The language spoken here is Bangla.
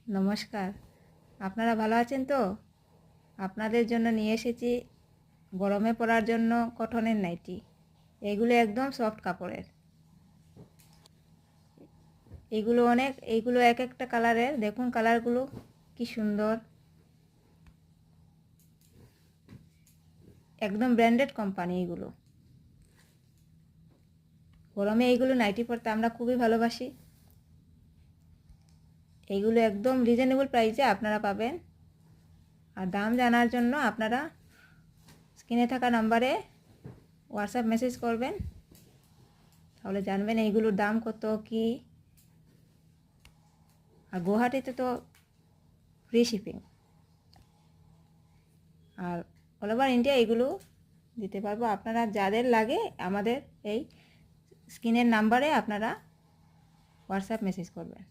নমস্কার, আপনারা ভালো আছেন তো? আপনাদের জন্য নিয়ে এসেছি গরমে পরার জন্য কটনের নাইটি। এগুলো একদম সফট কাপড়ের। এইগুলো এক একটা কালারের, দেখুন কালারগুলো কি সুন্দর, একদম ব্র্যান্ডেড কোম্পানি। এইগুলো গরমে এইগুলো নাইটি পরতে আমরা খুবই ভালোবাসি। এইগুলো একদম রিজনেবল প্রাইসে আপনারা পাবেন। আর দাম জানার জন্য আপনারা স্ক্রিনে থাকা নাম্বারে হোয়াটসঅ্যাপ মেসেজ করবেন, তাহলে জানবেন এইগুলোর দাম কত কি। আর গুয়াহাটিতে তো ফ্রি শিপিং, আর অল ওভার ইন্ডিয়া এগুলো দিতে পারবো। আপনারা যাদের লাগে আমাদের এই স্ক্রিনের নাম্বারে আপনারা হোয়াটসঅ্যাপ মেসেজ করবেন।